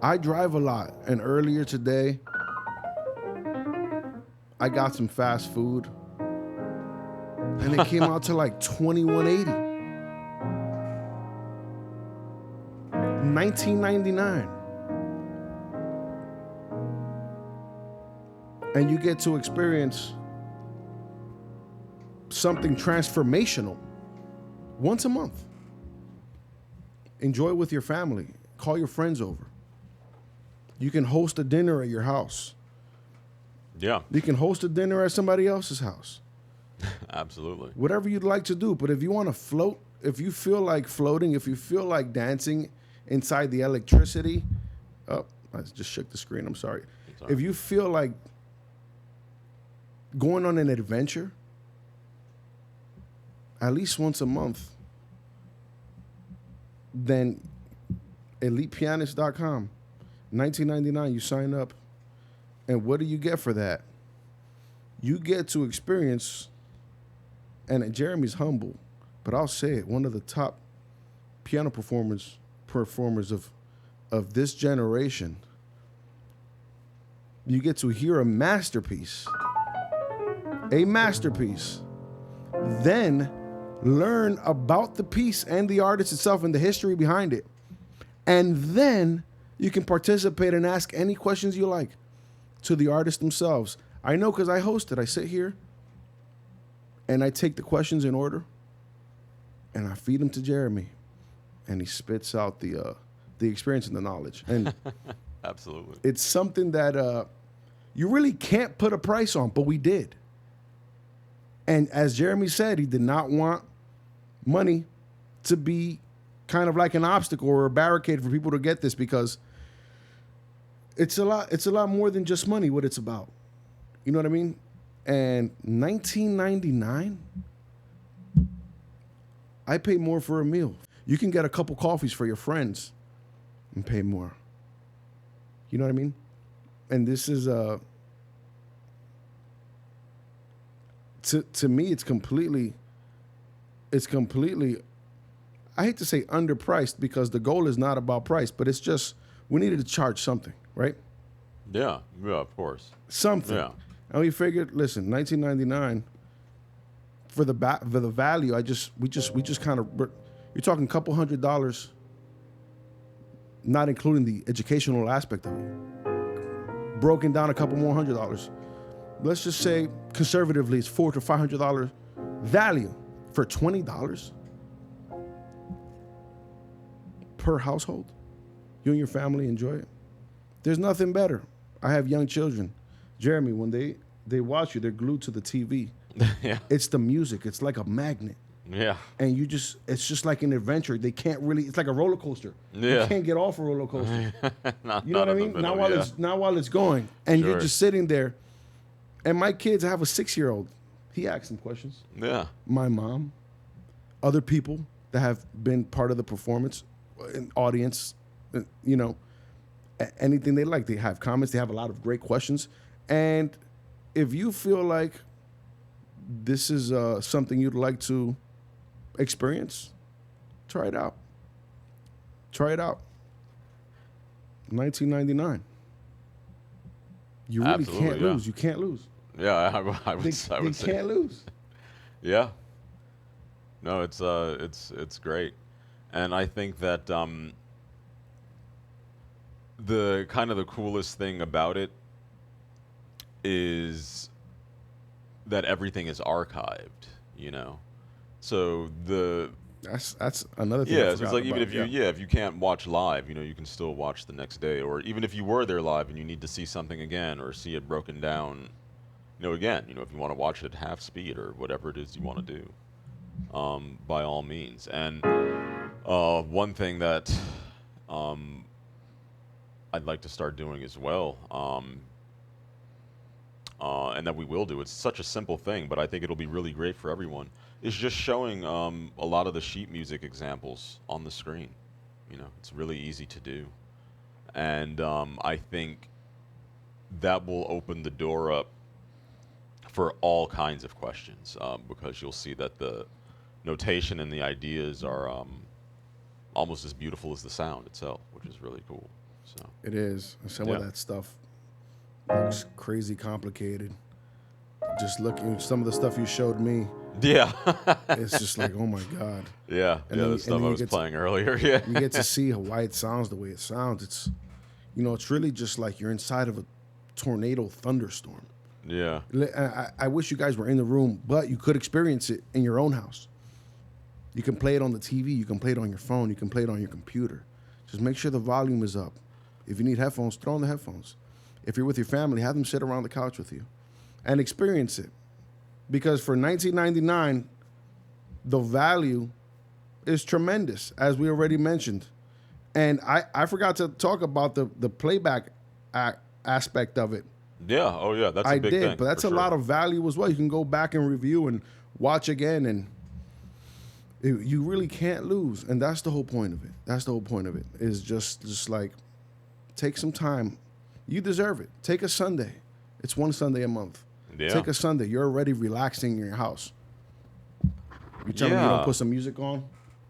[SPEAKER 2] I drive a lot, and earlier today I got some fast food and it came out to like $21.80. $19.99. And you get to experience something transformational once a month. Enjoy it with your family. Call your friends over. You can host a dinner at your house.
[SPEAKER 1] Yeah,
[SPEAKER 2] You can host a dinner at somebody else's house.
[SPEAKER 1] absolutely.
[SPEAKER 2] Whatever you'd like to do. But if you want to float, if you feel like floating, if you feel like dancing inside the electricity, oh, I just shook the screen. I'm sorry.
[SPEAKER 1] Sorry.
[SPEAKER 2] If you feel like going on an adventure, at least once a month, then elitepianist.com, $19.99, you sign up. And what do you get for that? You get to experience, and Jeremy's humble, but I'll say it, one of the top piano performers of this generation. You get to hear a masterpiece. Then learn about the piece and the artist itself and the history behind it. And then you can participate and ask any questions you like to the artists themselves. I know, because I host it. I sit here and I take the questions in order and I feed them to Jeremy, and he spits out the experience and the knowledge. And
[SPEAKER 1] Absolutely.
[SPEAKER 2] it's something that you really can't put a price on, but we did. And as Jeremy said, he did not want money to be kind of like an obstacle or a barricade for people to get this, because it's a lot more than just money what it's about. You know what I mean? And $19.99, I pay more for a meal. You can get a couple coffees for your friends and pay more. You know what I mean? And this is to me it's completely I hate to say underpriced, because the goal is not about price, but it's just we needed to charge something, right?
[SPEAKER 1] Yeah, yeah, of course.
[SPEAKER 2] Something.
[SPEAKER 1] Yeah.
[SPEAKER 2] And we figured, listen, $19.99 for the value. We just kind of, you're talking a couple $100, not including the educational aspect of it. Broken down a couple more $100. Let's just say conservatively it's $400 to $500 value for $20 per household. You and your family enjoy it. There's nothing better. I have young children. Jeremy, when They watch you. They're glued to the TV.
[SPEAKER 1] Yeah.
[SPEAKER 2] It's the music. It's like a magnet.
[SPEAKER 1] Yeah.
[SPEAKER 2] And it's just like an adventure. They can't really, it's like a roller coaster. You
[SPEAKER 1] Yeah.
[SPEAKER 2] can't get off a roller coaster.
[SPEAKER 1] Not,
[SPEAKER 2] You know
[SPEAKER 1] not
[SPEAKER 2] what I
[SPEAKER 1] in the
[SPEAKER 2] mean?
[SPEAKER 1] middle, yeah.
[SPEAKER 2] Not while it's going. And you're
[SPEAKER 1] Sure.
[SPEAKER 2] just sitting there. And my kids, I have a 6-year-old. He asks some questions.
[SPEAKER 1] Yeah.
[SPEAKER 2] My mom, other people that have been part of the performance, audience, you know, anything they like. They have comments. They have a lot of great questions. And if you feel like this is something you'd like to experience, try it out. Try it out. 1999. You really
[SPEAKER 1] Absolutely,
[SPEAKER 2] can't
[SPEAKER 1] yeah.
[SPEAKER 2] lose. You can't lose.
[SPEAKER 1] Yeah, I would
[SPEAKER 2] They
[SPEAKER 1] say.
[SPEAKER 2] can't lose.
[SPEAKER 1] Yeah. No, it's great. And I think that the kind of the coolest thing about it is that everything is archived, you know. So the
[SPEAKER 2] That's another thing. I
[SPEAKER 1] yeah, so it's
[SPEAKER 2] forgot
[SPEAKER 1] like even
[SPEAKER 2] about,
[SPEAKER 1] if if you can't watch live, you know, you can still watch the next day, or even if you were there live and you need to see something again or see it broken down, you know, again, you know, if you want to watch it at half speed or whatever it is you want to do, by all means. And one thing that um, I'd like to start doing as well, and that we will do. It's such a simple thing, but I think it'll be really great for everyone. Is just showing a lot of the sheet music examples on the screen. You know, it's really easy to do, and I think that will open the door up for all kinds of questions because you'll see that the notation and the ideas are almost as beautiful as the sound itself, which is really cool. So
[SPEAKER 2] it is. Some
[SPEAKER 1] Yeah.
[SPEAKER 2] of that stuff looks crazy complicated. Just looking some of the stuff you showed me,
[SPEAKER 1] yeah,
[SPEAKER 2] it's just like, oh my God.
[SPEAKER 1] yeah,
[SPEAKER 2] And
[SPEAKER 1] yeah.
[SPEAKER 2] then-
[SPEAKER 1] The
[SPEAKER 2] and
[SPEAKER 1] stuff
[SPEAKER 2] then
[SPEAKER 1] I
[SPEAKER 2] you
[SPEAKER 1] was
[SPEAKER 2] get to-
[SPEAKER 1] playing earlier. Yeah,
[SPEAKER 2] You get to see why it sounds the way it sounds. It's, you know, it's really just like you're inside of a tornado thunderstorm.
[SPEAKER 1] yeah,
[SPEAKER 2] I wish you guys were in the room, but you could experience it in your own house. You can play it on the TV. You can play it on your phone. You can play it on your computer. Just make sure the volume is up. If you need headphones, throw on the headphones. If you're with your family, have them sit around the couch with you and experience it. Because for 1999, the value is tremendous, as we already mentioned. And I forgot to talk about the playback aspect of it.
[SPEAKER 1] yeah. Oh yeah, that's
[SPEAKER 2] I
[SPEAKER 1] a big
[SPEAKER 2] did,
[SPEAKER 1] thing.
[SPEAKER 2] but that's
[SPEAKER 1] for
[SPEAKER 2] a
[SPEAKER 1] sure.
[SPEAKER 2] lot of value as well. You can go back and review and watch again, and you really can't lose. And that's the whole point of it. That's the whole point of it. Is just like take some time. You deserve it. Take a Sunday. It's one Sunday a month.
[SPEAKER 1] Yeah.
[SPEAKER 2] Take a Sunday. You're already relaxing in your house. You tell me you
[SPEAKER 1] Yeah.
[SPEAKER 2] don't put some music on?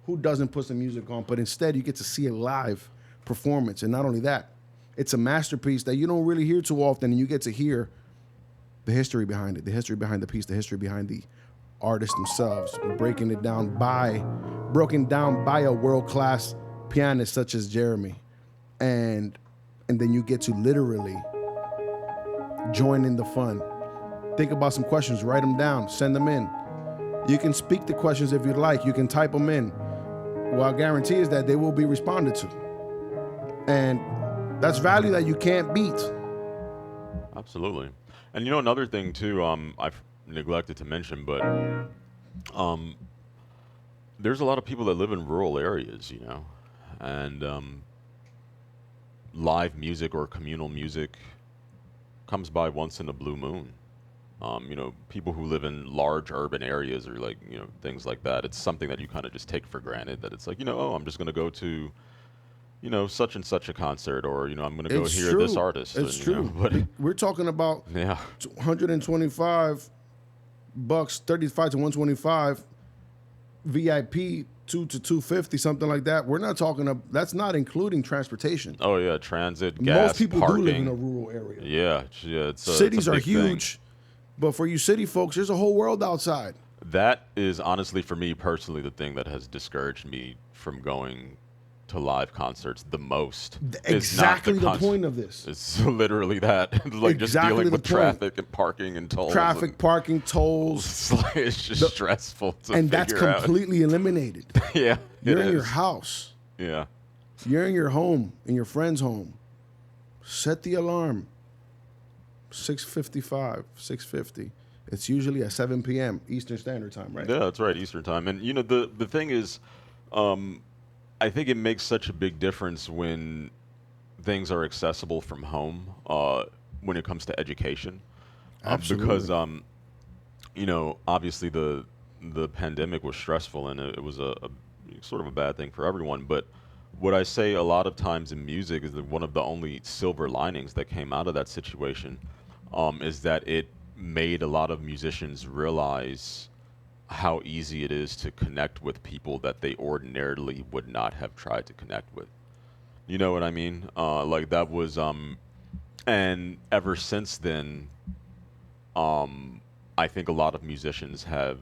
[SPEAKER 2] Who doesn't put some music on? But instead, you get to see a live performance. And not only that, it's a masterpiece that you don't really hear too often, and you get to hear the history behind it, the history behind the piece, the history behind the artists themselves, broken down by a world-class pianist such as Jeremy. And then you get to literally join in the fun. Think about some questions, write them down, send them in. You can speak the questions if you'd like. You can type them in. What I guarantee is that they will be responded to. And that's value that you can't beat.
[SPEAKER 1] Absolutely. And you know another thing too, I've neglected to mention, but there's a lot of people that live in rural areas, you know, and live music or communal music comes by once in a blue moon. You know, people who live in large urban areas or like, you know, things like that, it's something that you kind of just take for granted that it's like, you know, oh, I'm just going to go to, you know, such and such a concert, or, you know, I'm going to go
[SPEAKER 2] It's
[SPEAKER 1] hear
[SPEAKER 2] true.
[SPEAKER 1] this artist.
[SPEAKER 2] It's
[SPEAKER 1] and, you know,
[SPEAKER 2] true.
[SPEAKER 1] but
[SPEAKER 2] We're talking about
[SPEAKER 1] yeah,
[SPEAKER 2] $125, 35 to 125, VIP 2 to 250, something like that. We're not talking about, that's not including transportation.
[SPEAKER 1] oh yeah, transit, gas,
[SPEAKER 2] Most people
[SPEAKER 1] parking.
[SPEAKER 2] do live in a rural area.
[SPEAKER 1] Yeah,
[SPEAKER 2] Cities
[SPEAKER 1] it's a
[SPEAKER 2] are
[SPEAKER 1] big thing.
[SPEAKER 2] huge, but for you city folks, there's a whole world outside.
[SPEAKER 1] That is honestly, for me personally, the thing that has discouraged me from going to live concerts the most.
[SPEAKER 2] Exactly
[SPEAKER 1] is
[SPEAKER 2] the
[SPEAKER 1] not the
[SPEAKER 2] point of this.
[SPEAKER 1] It's literally that, like just
[SPEAKER 2] Exactly
[SPEAKER 1] dealing
[SPEAKER 2] the
[SPEAKER 1] with
[SPEAKER 2] point.
[SPEAKER 1] traffic and parking and tolls.
[SPEAKER 2] Traffic,
[SPEAKER 1] and
[SPEAKER 2] parking, tolls,
[SPEAKER 1] it's just stressful to
[SPEAKER 2] and that's
[SPEAKER 1] figure out.
[SPEAKER 2] completely eliminated.
[SPEAKER 1] Yeah,
[SPEAKER 2] You're
[SPEAKER 1] it
[SPEAKER 2] in your
[SPEAKER 1] is.
[SPEAKER 2] house.
[SPEAKER 1] Yeah,
[SPEAKER 2] You're in your home, in your friend's home. Set the alarm. 6:55, 6:50. It's usually at 7 p.m. Eastern Standard Time, right?
[SPEAKER 1] Yeah, that's right, Eastern time. And the thing is, um, I think it makes such a big difference when things are accessible from home when it comes to education, because
[SPEAKER 2] Absolutely.
[SPEAKER 1] obviously the pandemic was stressful and it was a sort of a bad thing for everyone. But what I say a lot of times in music is that one of the only silver linings that came out of that situation is that it made a lot of musicians realize how easy it is to connect with people that they ordinarily would not have tried to connect with. You know what I mean? Like that was and ever since then, um, I think a lot of musicians have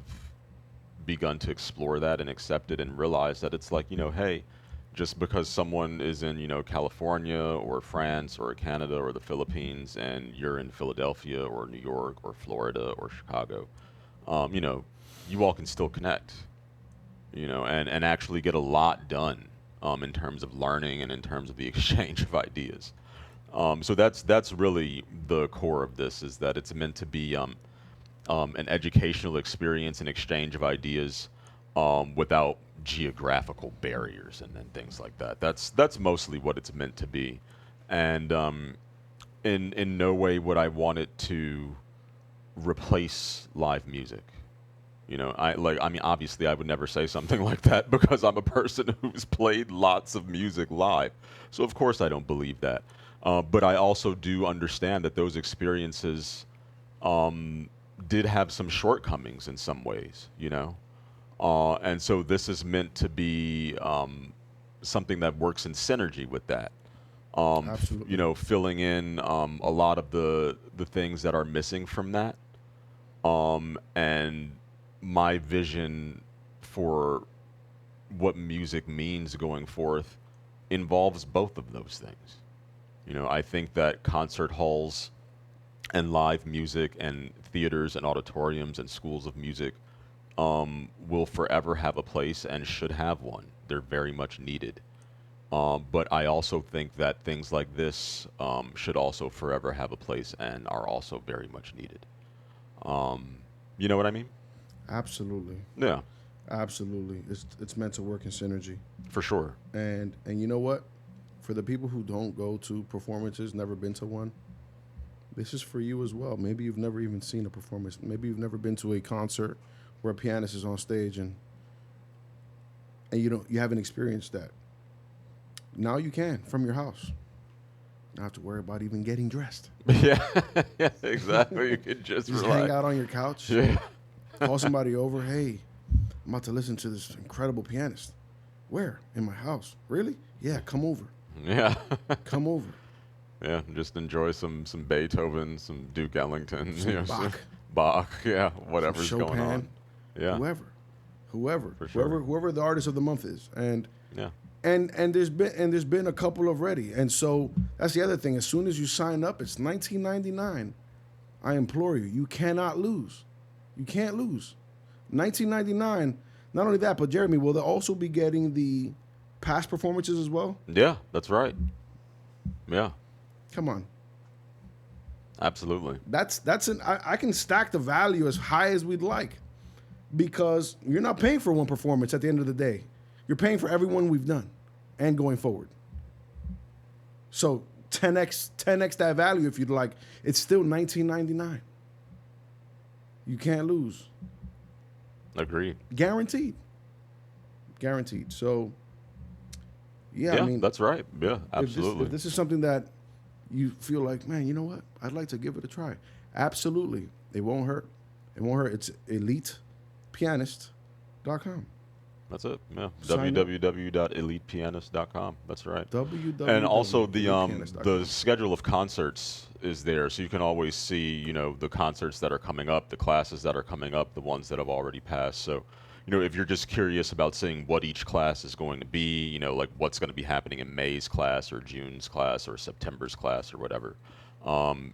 [SPEAKER 1] begun to explore that and accept it and realize that it's like, hey, just because someone is in, California or France or Canada or the Philippines and you're in Philadelphia or New York or Florida or Chicago, um, you know, you all can still connect, and actually get a lot done in terms of learning and in terms of the exchange of ideas. So that's really the core of this is that it's meant to be an educational experience and exchange of ideas without geographical barriers and things like that. That's mostly what it's meant to be, and in no way would I want it to replace live music. I mean, obviously, I would never say something like that because I'm a person who's played lots of music live. So of course I don't believe that. But I also do understand that those experiences um, did have some shortcomings in some ways, and so this is meant to be something that works in synergy with that.
[SPEAKER 2] Absolutely.
[SPEAKER 1] Filling in a lot of the things that are missing from that, and my vision for what music means going forth involves both of those things. I think that concert halls and live music and theaters and auditoriums and schools of music will forever have a place and should have one. They're very much needed. But I also think that things like this should also forever have a place and are also very much needed. Um, you know what I mean?
[SPEAKER 2] Absolutely.
[SPEAKER 1] Yeah,
[SPEAKER 2] Absolutely. It's meant to work in synergy.
[SPEAKER 1] for sure.
[SPEAKER 2] And you know what? For the people who don't go to performances, never been to one, this is for you as well. Maybe you've never even seen a performance. Maybe you've never been to a concert where a pianist is on stage and you haven't experienced that. Now you can from your house. You don't have to worry about even getting dressed.
[SPEAKER 1] Yeah, yeah, exactly. You could just
[SPEAKER 2] Just hang
[SPEAKER 1] relax.
[SPEAKER 2] out on your couch,
[SPEAKER 1] Yeah,
[SPEAKER 2] call somebody over. Hey, I'm about to listen to this incredible pianist. Where? In my house. Really? Yeah, come over.
[SPEAKER 1] yeah,
[SPEAKER 2] Come over.
[SPEAKER 1] yeah. Just enjoy some Beethoven, some Duke Ellington,
[SPEAKER 2] Some
[SPEAKER 1] some
[SPEAKER 2] Bach,
[SPEAKER 1] Bach. Yeah,
[SPEAKER 2] some
[SPEAKER 1] whatever's going
[SPEAKER 2] Chopin,
[SPEAKER 1] on. Yeah,
[SPEAKER 2] whoever. Whoever.
[SPEAKER 1] for
[SPEAKER 2] Whoever
[SPEAKER 1] sure.
[SPEAKER 2] whoever the artist of the month is.
[SPEAKER 1] Yeah,
[SPEAKER 2] And there's been a couple already. And so that's the other thing. As soon as you sign up, it's 19.99. I implore you, you cannot lose. You can't lose. 19.99. Not only that, but Jeremy, will they also be getting the past performances as well?
[SPEAKER 1] yeah, that's right. Yeah,
[SPEAKER 2] Come on.
[SPEAKER 1] absolutely.
[SPEAKER 2] I can stack the value as high as we'd like because you're not paying for one performance at the end of the day. You're paying for everyone we've done and going forward. So 10x that value if you'd like. It's still 19.99. You can't lose.
[SPEAKER 1] Agreed.
[SPEAKER 2] Guaranteed. Guaranteed. So yeah, I
[SPEAKER 1] Yeah,
[SPEAKER 2] mean,
[SPEAKER 1] that's right. Yeah,
[SPEAKER 2] if this
[SPEAKER 1] absolutely.
[SPEAKER 2] if this is something that you feel like, man, you know what? I'd like to give it a try. Absolutely. It won't hurt. It won't hurt. It's elitepianist.com.
[SPEAKER 1] That's it. Yeah.
[SPEAKER 2] Sign up.
[SPEAKER 1] www.elitepianist.com. That's right. And also the
[SPEAKER 2] www.elitepianist.com.
[SPEAKER 1] schedule of concerts is there, so you can always see, the concerts that are coming up, the classes that are coming up, the ones that have already passed. So, if you're just curious about seeing what each class is going to be, like what's going to be happening in May's class or June's class or September's class or whatever,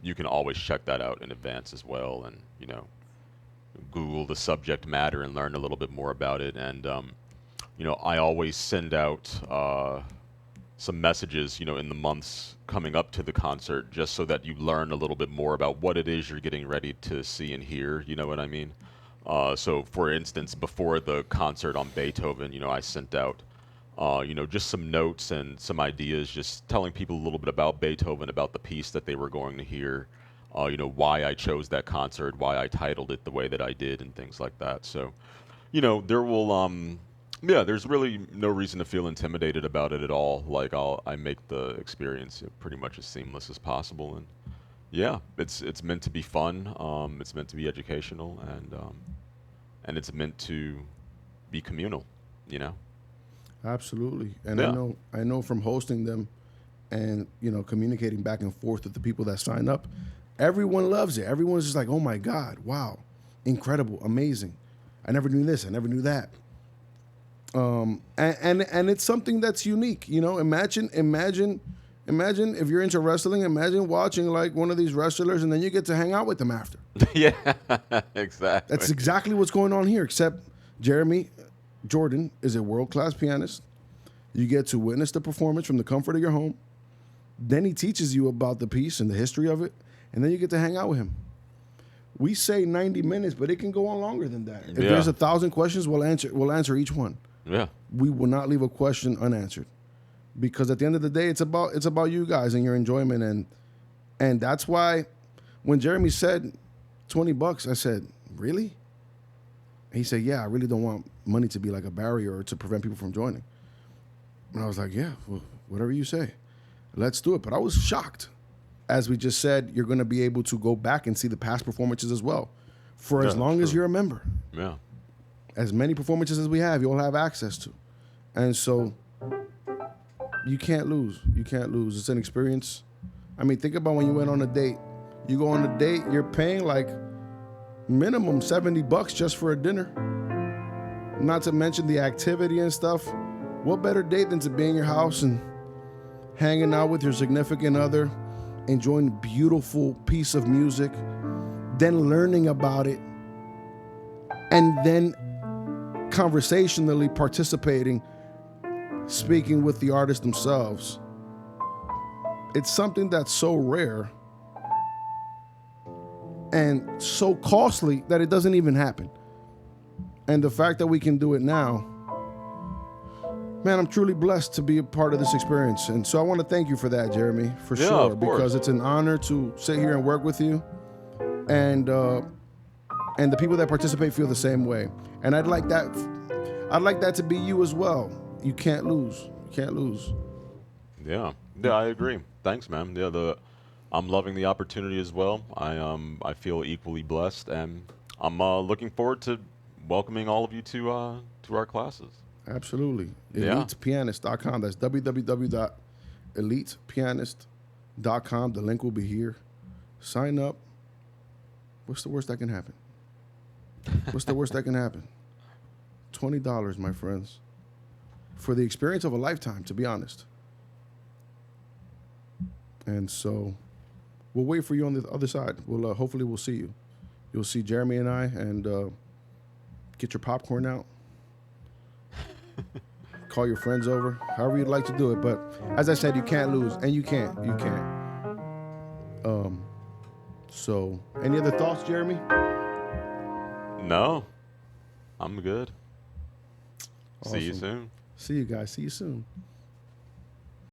[SPEAKER 1] you can always check that out in advance as well, and Google the subject matter and learn a little bit more about it. And I always send out some messages, in the months coming up to the concert, just so that you learn a little bit more about what it is you're getting ready to see and hear. You know what I mean? So, for instance, before the concert on Beethoven, I sent out, just some notes and some ideas, just telling people a little bit about Beethoven, about the piece that they were going to hear, why I chose that concert, why I titled it the way that I did, and things like that. So, there will yeah, there's really no reason to feel intimidated about it at all. Like I make the experience pretty much as seamless as possible, and yeah, it's meant to be fun. It's meant to be educational, and it's meant to be communal. You know?
[SPEAKER 2] Absolutely. And
[SPEAKER 1] Yeah.
[SPEAKER 2] I know from hosting them and, communicating back and forth with the people that sign up, everyone loves it. Everyone's just like, "Oh my God, wow. Incredible, amazing. I never knew this, I never knew that." And it's something that's unique. Imagine if you're into wrestling. Imagine watching like one of these wrestlers, and then you get to hang out with them after.
[SPEAKER 1] Yeah. Exactly.
[SPEAKER 2] That's exactly what's going on here. Except Jeremy Jordan is a world class pianist. You get to witness the performance from the comfort of your home. Then he teaches you about the piece and the history of it, and then you get to hang out with him. We say 90 minutes, but it can go on longer than that. If
[SPEAKER 1] Yeah.
[SPEAKER 2] there's 1,000 questions, we'll answer each one.
[SPEAKER 1] Yeah.
[SPEAKER 2] We will not leave a question unanswered, because at the end of the day, it's about you guys and your enjoyment, and that's why when Jeremy said $20, I said, "Really?" He said, "Yeah, I really don't want money to be like a barrier or to prevent people from joining." And I was like, "Yeah, well, whatever you say, let's do it." But I was shocked. As we just said, you're going to be able to go back and see the past performances as well, for as
[SPEAKER 1] Yeah,
[SPEAKER 2] long as
[SPEAKER 1] true.
[SPEAKER 2] you're a member.
[SPEAKER 1] Yeah.
[SPEAKER 2] As many performances as we have, you'll have access to. And so you can't lose. You can't lose. It's an experience. I mean, think about when you went on a date. You go on a date, you're paying like minimum $70 just for a dinner. Not to mention the activity and stuff. What better date than to be in your house and hanging out with your significant other, enjoying a beautiful piece of music, then learning about it, and then conversationally participating, speaking with the artists themselves. It's something that's so rare and so costly that it doesn't even happen. And the fact that we can do it now, man, I'm truly blessed to be a part of this experience. And so I want to thank you for that, Jeremy, for
[SPEAKER 1] Yeah,
[SPEAKER 2] sure,
[SPEAKER 1] of course.
[SPEAKER 2] because it's an honor to sit here and work with you. And the people that participate feel the same way. And I'd like that to be you as well. You can't lose. You can't lose.
[SPEAKER 1] Yeah. Yeah, I agree. Thanks, man. Yeah, I'm loving the opportunity as well. I feel equally blessed, and I'm looking forward to welcoming all of you to our classes.
[SPEAKER 2] Absolutely.
[SPEAKER 1] Yeah.
[SPEAKER 2] ElitePianist.com. That's www.elitepianist.com. The link will be here. Sign up. What's the worst that can happen? What's the worst that can happen? $20, my friends, for the experience of a lifetime, to be honest. And so we'll wait for you on the other side. Hopefully we'll see you. You'll see Jeremy and I, and get your popcorn out. Call your friends over, however you'd like to do it. But as I said, you can't lose, and you can't. You can't. So, any other thoughts, Jeremy?
[SPEAKER 1] No, I'm good. See you
[SPEAKER 2] Awesome.
[SPEAKER 1] soon.
[SPEAKER 2] See you guys. See you soon.